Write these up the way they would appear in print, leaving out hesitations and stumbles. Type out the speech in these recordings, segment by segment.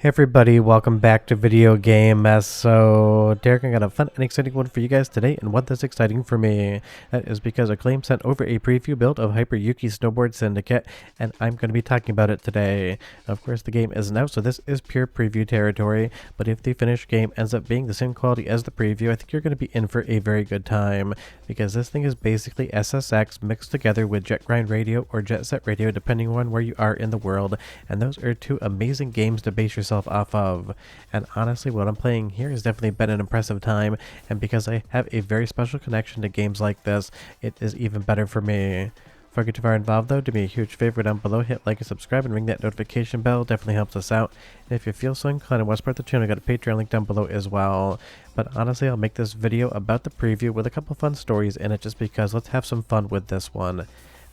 Hey everybody, welcome back to Video Game Mess. So, Derek, I got a fun and exciting one for you guys today, and what that's exciting for me, that is because Acclaim sent over a preview build of HYPERyuki Snowboard Syndicate, and I'm going to be talking about it today. Now, of course, the game isn't out, so this is pure preview territory, but if the finished game ends up being the same quality as the preview, I think you're going to be in for a very good time, because this thing is basically SSX mixed together with Jet Grind Radio or Jet Set Radio, depending on where you are in the world, and those are two amazing games to base yourself off of. And honestly, what I'm playing here has definitely been an impressive time, and because I have a very special connection to games like this, it is even better for me. Before I get too far involved though, do me a huge favor down below, hit like and subscribe and ring that notification bell, definitely helps us out. And if you feel so inclined and want to support the channel, I got a Patreon link down below as well. But honestly, I'll make this video about the preview with a couple fun stories in it, just because let's have some fun with this one.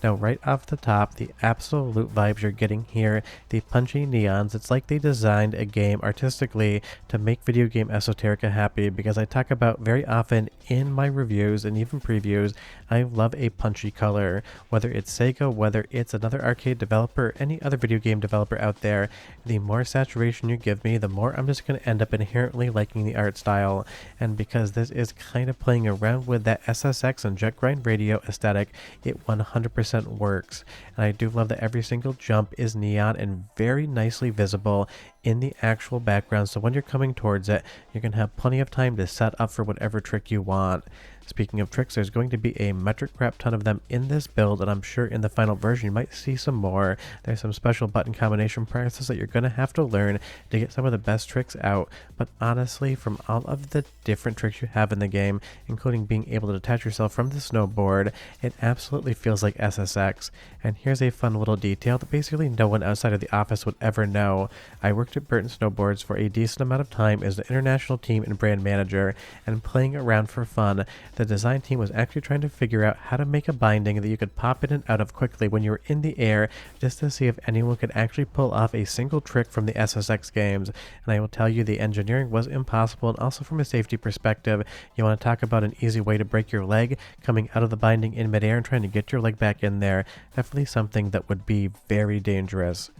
Now, right off the top, the absolute vibes you're getting here, the punchy neons, it's like they designed a game artistically to make video game esoterica happy, because I talk about very often in my reviews and even previews, I love a punchy color. Whether it's Sega, whether it's another arcade developer, any other video game developer out there, the more saturation you give me, the more I'm just going to end up inherently liking the art style. And because this is kind of playing around with that SSX and Jet Grind Radio aesthetic, it 100% works. And I do love that every single jump is neon and very nicely visible in the actual background, so when you're coming towards it, you can have plenty of time to set up for whatever trick you want. Speaking of tricks, there's going to be a metric crap ton of them in this build, and I'm sure in the final version you might see some more. There's some special button combination practices that you're going to have to learn to get some of the best tricks out, but honestly, from all of the different tricks you have in the game, including being able to detach yourself from the snowboard, it absolutely feels like SSX. And here's a fun little detail that basically no one outside of the office would ever know. I worked at Burton Snowboards for a decent amount of time as the international team and brand manager, and playing around for fun, the design team was actually trying to figure out how to make a binding that you could pop in and out of quickly when you were in the air, just to see if anyone could actually pull off a single trick from the SSX games. And I will tell you, the engineering was impossible, and also from a safety perspective, you want to talk about an easy way to break your leg, coming out of the binding in midair and trying to get your leg back in there. Definitely something that would be very dangerous.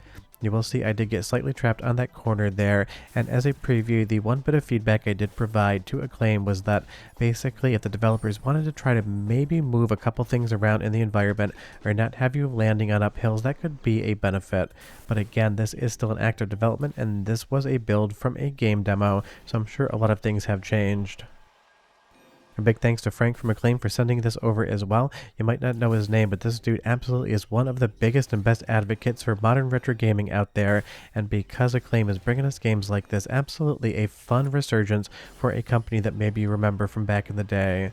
You will see I did get slightly trapped on that corner there, and as a preview, the one bit of feedback I did provide to Acclaim was that basically if the developers wanted to try to maybe move a couple things around in the environment or not have you landing on uphills, that could be a benefit. But again, this is still an active development, and this was a build from a game demo, so I'm sure a lot of things have changed. A big thanks to Frank from Acclaim for sending this over as well. You might not know his name, but this dude absolutely is one of the biggest and best advocates for modern retro gaming out there, and because Acclaim is bringing us games like this, absolutely a fun resurgence for a company that maybe you remember from back in the day.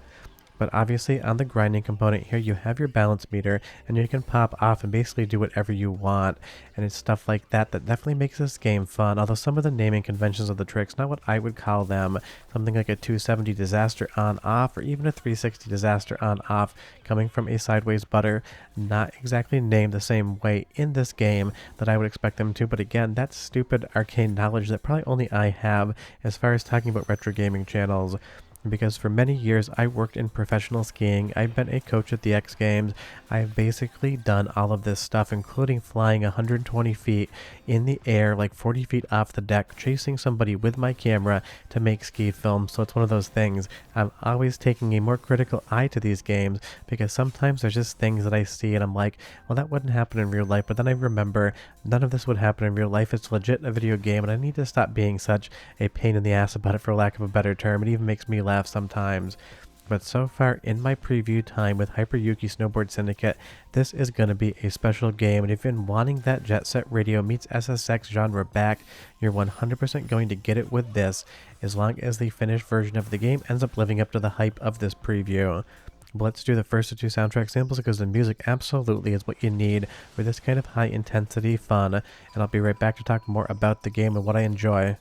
But obviously on the grinding component here, you have your balance meter, and you can pop off and basically do whatever you want. And it's stuff like that that definitely makes this game fun, although some of the naming conventions of the tricks, not what I would call them. Something like a 270 disaster on off, or even a 360 disaster on off, coming from a sideways butter, not exactly named the same way in this game that I would expect them to. But again, that's stupid arcane knowledge that probably only I have as far as talking about retro gaming channels. Because for many years I worked in professional skiing, I've been a coach at the X Games, I've basically done all of this stuff, including flying 120 feet in the air, like 40 feet off the deck, chasing somebody with my camera to make ski films. So it's one of those things, I'm always taking a more critical eye to these games, because sometimes there's just things that I see and I'm like, well, that wouldn't happen in real life, but then I remember none of this would happen in real life. It's legit a video game, and I need to stop being such a pain in the ass about it, for lack of a better term. It even makes me laugh sometimes. But so far in my preview time with HYPERyuki Snowboard Syndicate, this is going to be a special game, and if you've been wanting that Jet Set Radio meets SSX genre back, you're 100% going to get it with this, as long as the finished version of the game ends up living up to the hype of this preview. But let's do the first of two soundtrack samples, because the music absolutely is what you need for this kind of high intensity fun, and I'll be right back to talk more about the game and what I enjoy.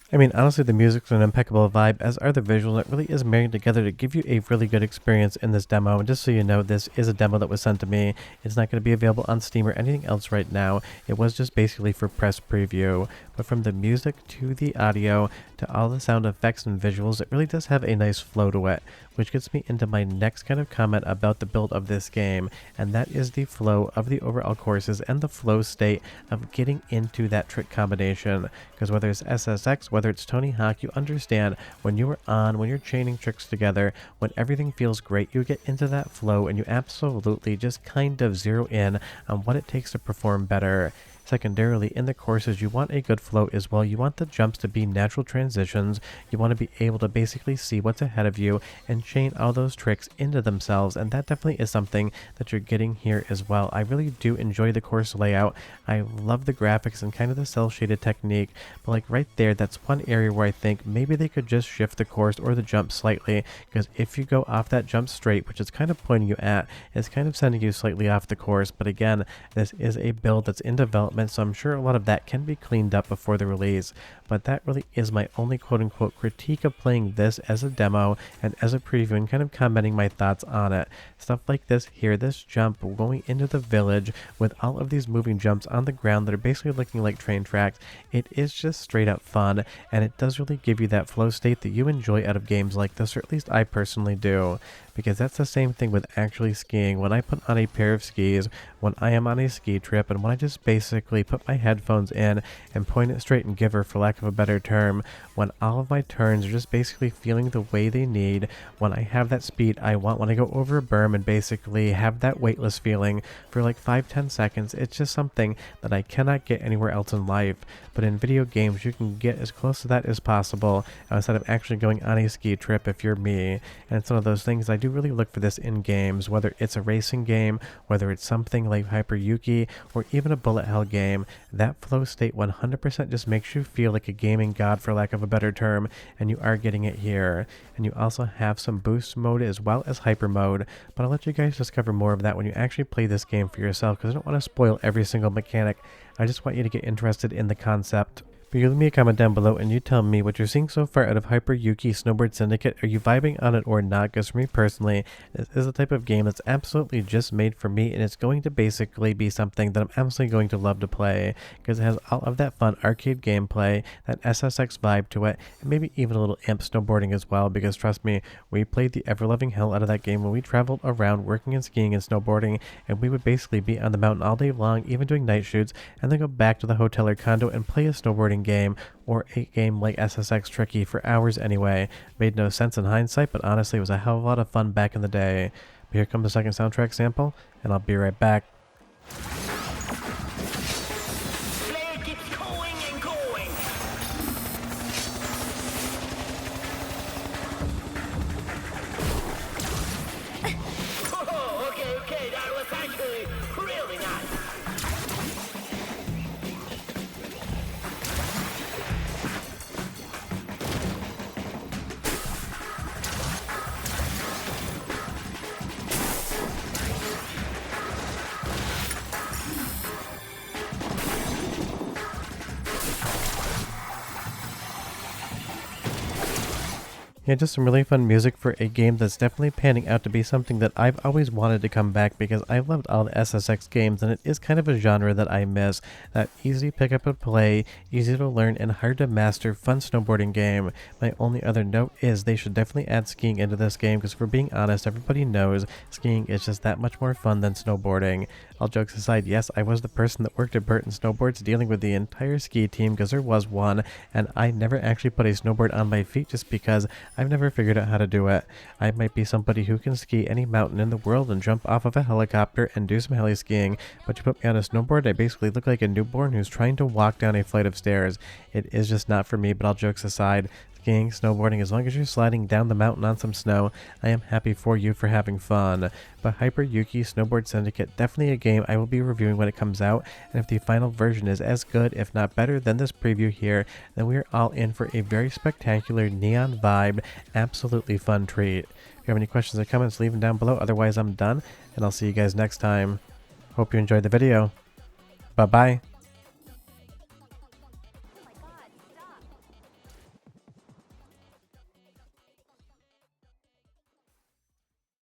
I mean, honestly, the music's an impeccable vibe, as are the visuals. It really is married together to give you a really good experience in this demo. And just so you know, this is a demo that was sent to me. It's not going to be available on Steam or anything else right now. It was just basically for press preview. But from the music to the audio to all the sound effects and visuals, it really does have a nice flow to it, which gets me into my next kind of comment about the build of this game, and that is the flow of the overall courses and the flow state of getting into that trick combination. Because whether it's SSX, whether it's Tony Hawk, you understand when you are on, when you're chaining tricks together, when everything feels great, you get into that flow and you absolutely just kind of zero in on what it takes to perform better. Secondarily, in the courses, you want a good flow as well. You want the jumps to be natural transitions. You want to be able to basically see what's ahead of you and chain all those tricks into themselves, and that definitely is something that you're getting here as well. I really do enjoy the course layout. I love the graphics and kind of the cel-shaded technique, but like right there, that's one area where I think maybe they could just shift the course or the jump slightly, because if you go off that jump straight, which is kind of pointing you at, it's kind of sending you slightly off the course. But again, this is a build that's in development, so I'm sure a lot of that can be cleaned up before the release. But that really is my only quote-unquote critique of playing this as a demo and as a preview, and kind of commenting my thoughts on it. Stuff like this here, this jump going into the village with all of these moving jumps on the ground that are basically looking like train tracks, it is just straight up fun, and it does really give you that flow state that you enjoy out of games like this, or at least I personally do. Because that's the same thing with actually skiing. When I put on a pair of skis, when I am on a ski trip, and when I just basically put my headphones in and point it straight and give her, for lack of a better term, when all of my turns are just basically feeling the way they need, when I have that speed I want, when I go over a berm and basically have that weightless feeling for like 5-10 seconds, it's just something that I cannot get anywhere else in life. But in video games, you can get as close to that as possible instead of actually going on a ski trip if you're me. And it's one of those things I do really look for this in games, whether it's a racing game, whether it's something like HYPERyuki, or even a bullet hell game. That flow state 100% just makes you feel like a gaming god, for lack of a better term, and you are getting it here. And you also have some boost mode as well as hyper mode, but I'll let you guys discover more of that when you actually play this game for yourself, because I don't want to spoil every single mechanic. I just want you to get interested in the concept. But you leave me a comment down below and you tell me what you're seeing so far out of HYPERyuki Snowboard Syndicate. Are you vibing on it or not? Because for me personally, this is a type of game that's absolutely just made for me, and it's going to basically be something that I'm absolutely going to love to play, because it has all of that fun arcade gameplay, that SSX vibe to it, and maybe even a little imp snowboarding as well, because trust me, we played the ever-loving hell out of that game when we traveled around working and skiing and snowboarding, and we would basically be on the mountain all day long, even doing night shoots, and then go back to the hotel or condo and play a snowboarding game, or a game like SSX Tricky, for hours anyway. Made no sense in hindsight, but honestly it was a hell of a lot of fun back in the day. But here comes the second soundtrack sample, and I'll be right back. Okay, that was actually really nice. Yeah, just some really fun music for a game that's definitely panning out to be something that I've always wanted to come back, because I've loved all the SSX games, and it is kind of a genre that I miss. That easy pick up and play, easy to learn, and hard to master fun snowboarding game. My only other note is they should definitely add skiing into this game, because for being honest, everybody knows skiing is just that much more fun than snowboarding. All jokes aside, yes, I was the person that worked at Burton Snowboards dealing with the entire ski team, because there was one, and I never actually put a snowboard on my feet just because I've never figured out how to do it. I might be somebody who can ski any mountain in the world and jump off of a helicopter and do some heli skiing, but you put me on a snowboard, I basically look like a newborn who's trying to walk down a flight of stairs. It is just not for me. But all jokes aside, skiing, snowboarding, as long as you're sliding down the mountain on some snow, I am happy for you for having fun. But HYPERyuki Snowboard Syndicate, definitely a game I will be reviewing when it comes out, and if the final version is as good, if not better, than this preview here, then we are all in for a very spectacular neon vibe, absolutely fun treat. If you have any questions or comments, leave them down below. Otherwise, I'm done, and I'll see you guys next time. Hope you enjoyed the video. Bye-bye.